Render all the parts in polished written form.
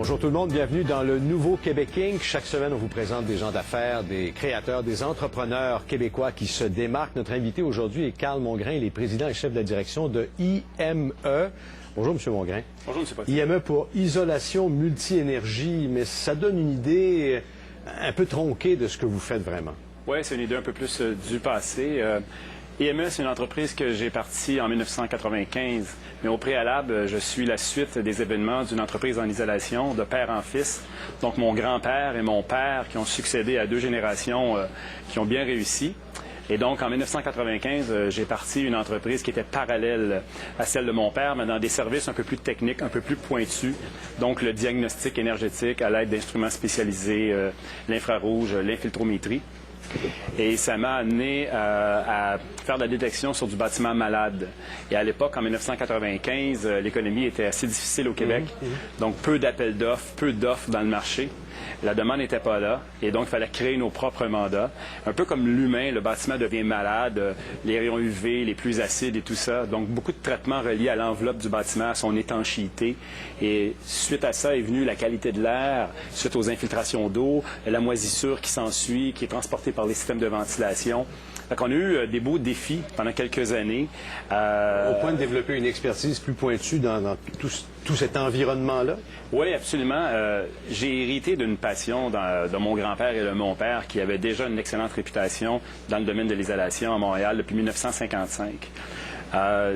Bonjour tout le monde, bienvenue dans le nouveau Québec Inc. Chaque semaine, on vous présente des gens d'affaires, des créateurs, des entrepreneurs québécois qui se démarquent. Notre invité aujourd'hui est Carl Mongrain, il est président et chef de la direction de IME. Bonjour, M. Mongrain. Bonjour, M. Potier. IME pour Isolation Multi-Énergie, mais ça donne une idée un peu tronquée de ce que vous faites vraiment. Oui, c'est une idée un peu plus du passé. IME, c'est une entreprise que j'ai partie en 1995, mais au préalable, je suis la suite des événements d'une entreprise en isolation, de père en fils. Donc, mon grand-père et mon père qui ont succédé à deux générations qui ont bien réussi. Et donc, en 1995, j'ai parti une entreprise qui était parallèle à celle de mon père, mais dans des services un peu plus techniques, un peu plus pointus. Donc, le diagnostic énergétique à l'aide d'instruments spécialisés, l'infrarouge, l'infiltrométrie. Et ça m'a amené à faire de la détection sur du bâtiment malade. Et à l'époque, en 1995, l'économie était assez difficile au Québec. Donc, peu d'appels d'offres, peu d'offres dans le marché. La demande n'était pas là, et donc il fallait créer nos propres mandats. Un peu comme l'humain, le bâtiment devient malade, les rayons UV, les pluies acides et tout ça. Donc, beaucoup de traitements reliés à l'enveloppe du bâtiment, à son étanchéité. Et suite à ça est venue la qualité de l'air, suite aux infiltrations d'eau, la moisissure qui s'ensuit, qui est transportée par les systèmes de ventilation. Donc, on a eu des beaux défis pendant quelques années. Au point de développer une expertise plus pointue dans tout cet environnement-là? Oui, absolument. J'ai hérité d'une passion de mon grand-père et de mon père qui avaient déjà une excellente réputation dans le domaine de l'isolation à Montréal depuis 1955.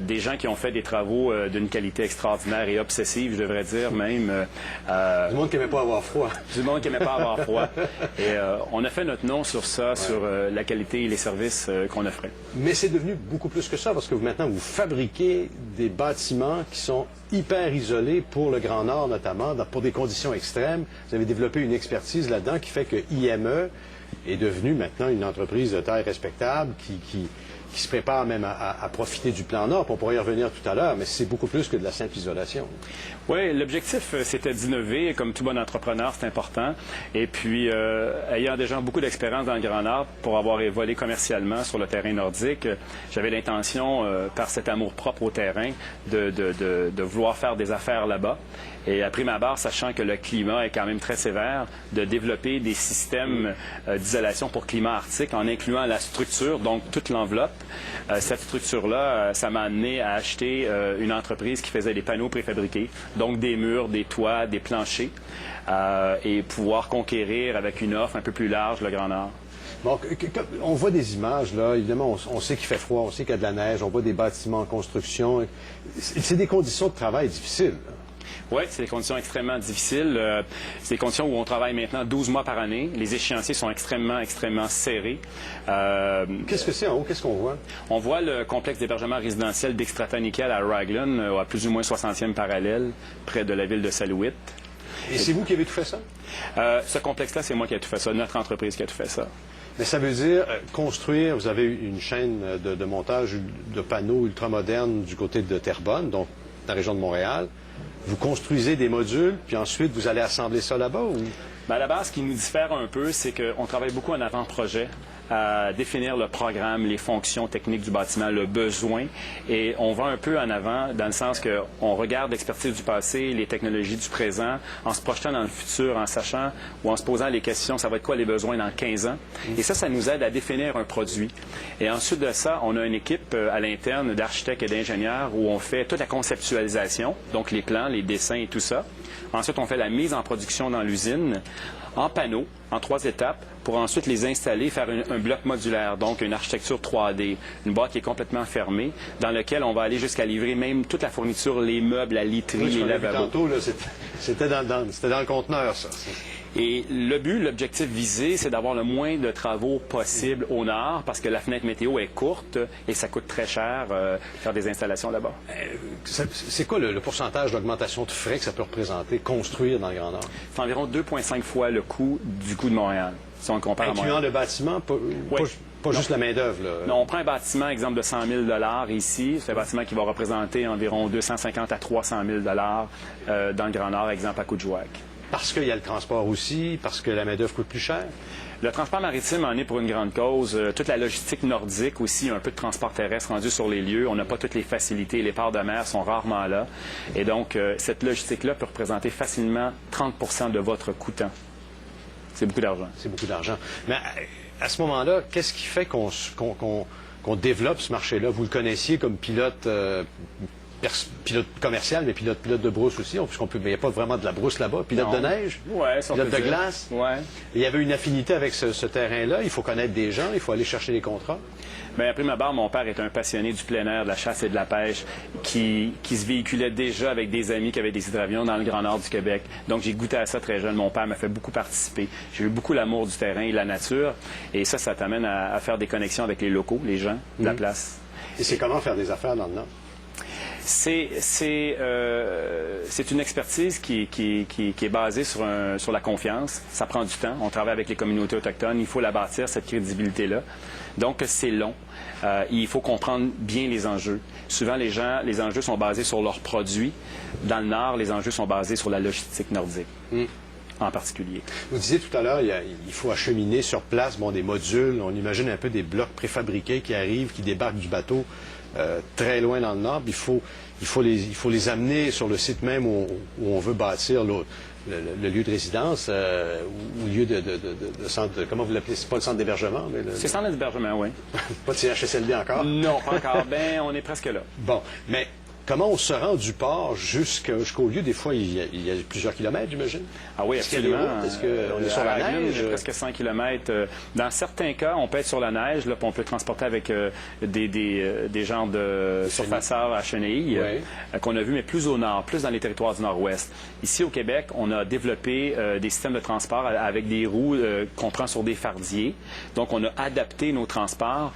Des gens qui ont fait des travaux d'une qualité extraordinaire et obsessive, je devrais dire même. Du monde qui n'aimait pas avoir froid. Du monde qui n'aimait pas avoir froid. Et on a fait notre nom sur ça, sur la qualité et les services qu'on offrait. Mais c'est devenu beaucoup plus que ça, parce que maintenant, vous fabriquez des bâtiments qui sont hyper isolés pour le Grand Nord, notamment, pour des conditions extrêmes. Vous avez développé une expertise là-dedans qui fait que IME est devenue maintenant une entreprise de taille respectable qui se prépare même à profiter du plan Nord. On pourrait y revenir tout à l'heure, mais c'est beaucoup plus que de la simple isolation. Oui, l'objectif, c'était d'innover. Comme tout bon entrepreneur, c'est important. Et puis, ayant déjà beaucoup d'expérience dans le Grand Nord pour avoir évolué commercialement sur le terrain nordique, j'avais l'intention, par cet amour-propre au terrain, de vouloir faire des affaires là-bas. Et à prime abord, sachant que le climat est quand même très sévère, de développer des systèmes d'isolation pour climat arctique en incluant la structure, donc toute l'enveloppe. Cette structure-là, ça m'a amené à acheter une entreprise qui faisait des panneaux préfabriqués, donc des murs, des toits, des planchers, et pouvoir conquérir avec une offre un peu plus large le Grand Nord. Bon, on voit des images, là. Évidemment, on sait qu'il fait froid, on sait qu'il y a de la neige, on voit des bâtiments en construction. C'est des conditions de travail difficiles. Oui, c'est des conditions extrêmement difficiles. C'est des conditions où on travaille maintenant 12 mois par année. Les échéanciers sont extrêmement serrés. Qu'est-ce que c'est en haut? Qu'est-ce qu'on voit? On voit le complexe d'hébergement résidentiel d'Extrata Nickel à Raglan, à plus ou moins 60e parallèle, près de la ville de Salouit. Et c'est vous qui avez tout fait ça? Ce complexe-là, c'est moi qui ai tout fait ça, notre entreprise qui a tout fait ça. Mais ça veut dire construire, vous avez une chaîne de montage de panneaux ultramodernes du côté de Terrebonne, donc dans la région de Montréal. Vous construisez des modules, puis ensuite, vous allez assembler ça là-bas? Ou... Bien, à la base, ce qui nous diffère un peu, c'est qu'on travaille beaucoup en avant-projet, à définir le programme, les fonctions techniques du bâtiment, le besoin. Et on va un peu en avant dans le sens qu'on regarde l'expertise du passé, les technologies du présent, en se projetant dans le futur, en sachant ou en se posant les questions, ça va être quoi les besoins dans 15 ans. Et ça nous aide à définir un produit. Et ensuite de ça, on a une équipe à l'interne d'architectes et d'ingénieurs où on fait toute la conceptualisation, donc les plans, les dessins et tout ça. Ensuite, on fait la mise en production dans l'usine en panneaux, en 3 étapes, pour ensuite les installer, faire un bloc modulaire, donc une architecture 3D, une boîte qui est complètement fermée, dans laquelle on va aller jusqu'à livrer même toute la fourniture, les meubles, la literie, les lavabos. Tantôt, c'était dans le conteneur, ça. Et le but, l'objectif visé, c'est d'avoir le moins de travaux possible au nord, parce que la fenêtre météo est courte et ça coûte très cher faire des installations là-bas. C'est quoi le pourcentage d'augmentation de frais que ça peut représenter, construire dans le Grand Nord? C'est environ 2,5 fois le coût du coût de Montréal, si on le compare à Montréal. Incluant le bâtiment, pas juste la main-d'œuvre. Non, on prend un bâtiment, exemple, de 100 000 ici. C'est un bâtiment qui va représenter environ 250 à 300 000 dans le Grand Nord, exemple, à Coudjouac. Parce qu'il y a le transport aussi, parce que la main-d'œuvre coûte plus cher? Le transport maritime en est pour une grande cause. Toute la logistique nordique aussi, un peu de transport terrestre rendu sur les lieux. On n'a pas toutes les facilités. Les ports de mer sont rarement là. Et donc, cette logistique-là peut représenter facilement 30 de votre coût-temps. C'est beaucoup d'argent. C'est beaucoup d'argent. Mais à ce moment-là, qu'est-ce qui fait qu'on développe ce marché-là? Vous le connaissiez comme pilote commercial, mais pilote de brousse aussi, puisqu'on peut, il n'y a pas vraiment de la brousse là-bas. Pilote de neige, pilote de glace. Ouais. Il y avait une affinité avec ce terrain-là. Il faut connaître des gens, il faut aller chercher les contrats. Bien, après ma barre, mon père est un passionné du plein air, de la chasse et de la pêche, qui se véhiculait déjà avec des amis qui avaient des hydravions dans le Grand Nord du Québec. Donc, j'ai goûté à ça très jeune. Mon père m'a fait beaucoup participer. J'ai eu beaucoup l'amour du terrain et de la nature. Et ça t'amène à faire des connexions avec les locaux, les gens de la place. Et c'est comment faire des affaires dans le Nord? C'est une expertise qui est basée sur la confiance. Ça prend du temps. On travaille avec les communautés autochtones. Il faut la bâtir, cette crédibilité-là. Donc, c'est long. Il faut comprendre bien les enjeux. Souvent, les enjeux sont basés sur leurs produits. Dans le Nord, les enjeux sont basés sur la logistique nordique. En particulier. Vous disiez tout à l'heure, il faut acheminer sur place des modules. On imagine un peu des blocs préfabriqués qui arrivent, qui débarquent du bateau très loin dans le Nord. Il faut les amener sur le site même où on veut bâtir le lieu de résidence ou lieu de centre. Comment vous l'appelez? C'est pas le centre d'hébergement, mais c'est le centre d'hébergement, oui. Pas de CHSLD encore? Non, pas encore. Ben, on est presque là. Bon, mais comment on se rend du port jusqu'au lieu? Des fois, il y a plusieurs kilomètres, j'imagine. Ah oui, absolument. Est-ce qu'on est sur la neige? Il y a presque 100 kilomètres. Dans certains cas, on peut être sur la neige, là, puis on peut transporter avec des genres de surfaceurs à chenilles qu'on a vus, mais plus au nord, plus dans les territoires du nord-ouest. Ici, au Québec, on a développé des systèmes de transport avec des roues qu'on prend sur des fardiers. Donc, on a adapté nos transports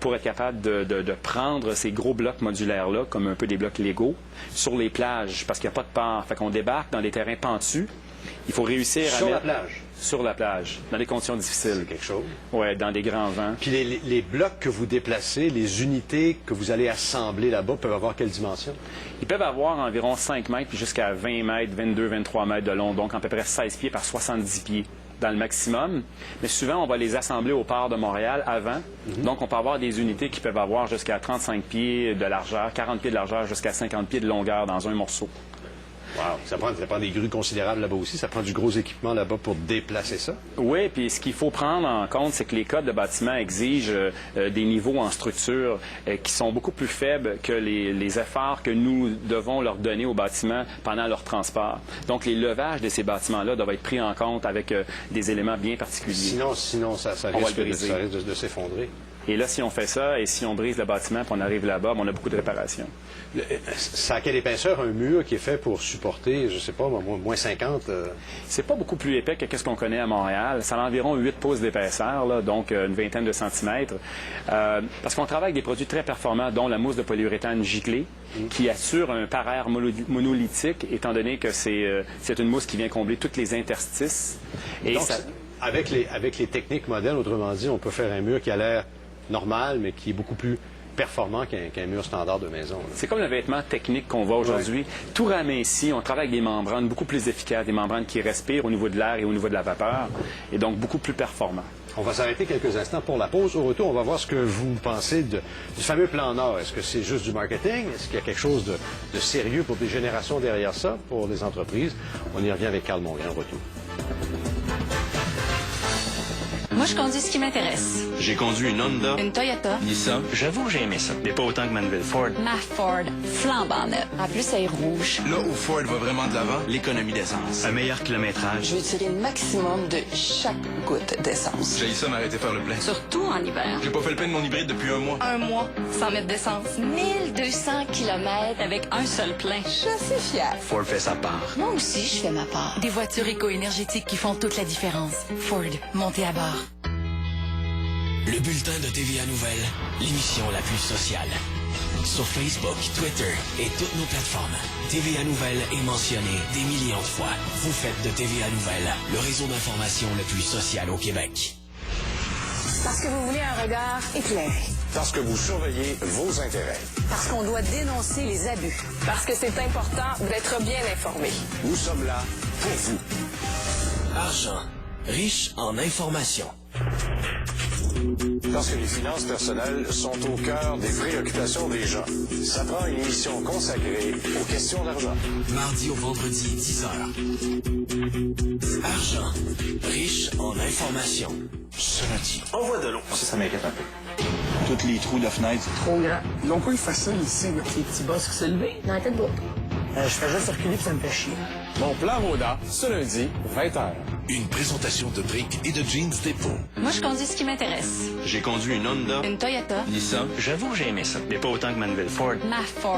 pour être capable de prendre ces gros blocs modulaires-là, comme un peu des blocs Lego, sur les plages, parce qu'il n'y a pas de port. Fait qu'on débarque dans des terrains pentus. Il faut réussir à mettre... la plage? Sur la plage, dans des conditions difficiles. C'est quelque chose. Oui, dans des grands vents. Puis les blocs que vous déplacez, les unités que vous allez assembler là-bas peuvent avoir quelle dimension? Ils peuvent avoir environ 5 mètres puis jusqu'à 20 mètres, 22, 23 mètres de long, donc à peu près 16 pieds par 70 pieds dans le maximum. Mais souvent, on va les assembler au port de Montréal avant. Donc, on peut avoir des unités qui peuvent avoir jusqu'à 35 pieds de largeur, 40 pieds de largeur, jusqu'à 50 pieds de longueur dans un morceau. Wow. Ça prend des grues considérables là-bas aussi. Ça prend du gros équipement là-bas pour déplacer ça. Oui, puis ce qu'il faut prendre en compte, c'est que les codes de bâtiment exigent des niveaux en structure qui sont beaucoup plus faibles que les efforts que nous devons leur donner aux bâtiments pendant leur transport. Donc, les levages de ces bâtiments-là doivent être pris en compte avec des éléments bien particuliers. Sinon ça risque de s'effondrer. Et là, si on fait ça et si on brise le bâtiment puis on arrive là-bas, on a beaucoup de réparations. Ça a quelle épaisseur un mur qui est fait pour supporter, je sais pas, moins 50? C'est pas beaucoup plus épais que ce qu'on connaît à Montréal. Ça a environ 8 pouces d'épaisseur, là, donc une vingtaine de centimètres. Parce qu'on travaille avec des produits très performants, dont la mousse de polyuréthane giclée, qui assure un paraire monolithique, étant donné que c'est une mousse qui vient combler tous les interstices. Et donc, avec les techniques modernes, autrement dit, on peut faire un mur qui a l'air normal, mais qui est beaucoup plus performant qu'un mur standard de maison. C'est comme le vêtement technique qu'on voit aujourd'hui. Tout ramincé, on travaille avec des membranes beaucoup plus efficaces, des membranes qui respirent au niveau de l'air et au niveau de la vapeur, et donc beaucoup plus performants. On va s'arrêter quelques instants pour la pause. Au retour, on va voir ce que vous pensez du fameux plan Nord. Est-ce que c'est juste du marketing? Est-ce qu'il y a quelque chose de sérieux pour des générations derrière ça, pour les entreprises? On y revient avec Carl Mongrain au retour. Moi, je conduis ce qui m'intéresse. J'ai conduit une Honda, Une Toyota. Nissan. J'avoue que j'ai aimé ça, mais pas autant que Manville Ford. Ma Ford, flambant neuve. En plus, elle est rouge. Là où Ford va vraiment de l'avant, l'économie d'essence. Un meilleur kilométrage. Je veux tirer le maximum de chaque goutte d'essence. J'ai ça m'arrêter faire le plein. Surtout en hiver. J'ai pas fait le plein de mon hybride depuis un mois. Un mois, sans mettre d'essence. 1200 km avec un seul plein. Je suis fière. Ford fait sa part. Moi aussi, je fais ma part. Des voitures éco-énergétiques qui font toute la différence. Ford, montez à bord. Le bulletin de TVA Nouvelles, l'émission la plus sociale. Sur Facebook, Twitter et toutes nos plateformes, TVA Nouvelles est mentionné des millions de fois. Vous faites de TVA Nouvelles le réseau d'information le plus social au Québec. Parce que vous voulez un regard éclairé. Parce que vous surveillez vos intérêts. Parce qu'on doit dénoncer les abus. Parce que c'est important d'être bien informé. Nous sommes là pour vous. Argent, riche en informations. Parce que les finances personnelles sont au cœur des préoccupations des gens. Ça prend une émission consacrée aux questions d'argent. Mardi au vendredi, 10h. Argent, riche en informations. Cela dit, Envoie de l'eau. Ça m'inquiète un peu. tous les trous de la fenêtre. Trop grand. Ils n'ont pas eu facile ici, là. Les petits boss qui se levaient. Dans la tête de je fais juste circuler puis ça me fait chier. Mon plan Roda, ce lundi, 20h. Une présentation de Brick et de Jeans Depot. Moi, je conduis ce qui m'intéresse. J'ai conduit une Honda. Une Toyota. Nissan. J'avoue, j'ai aimé ça. Mais pas autant que Manville Ford. Ma Ford.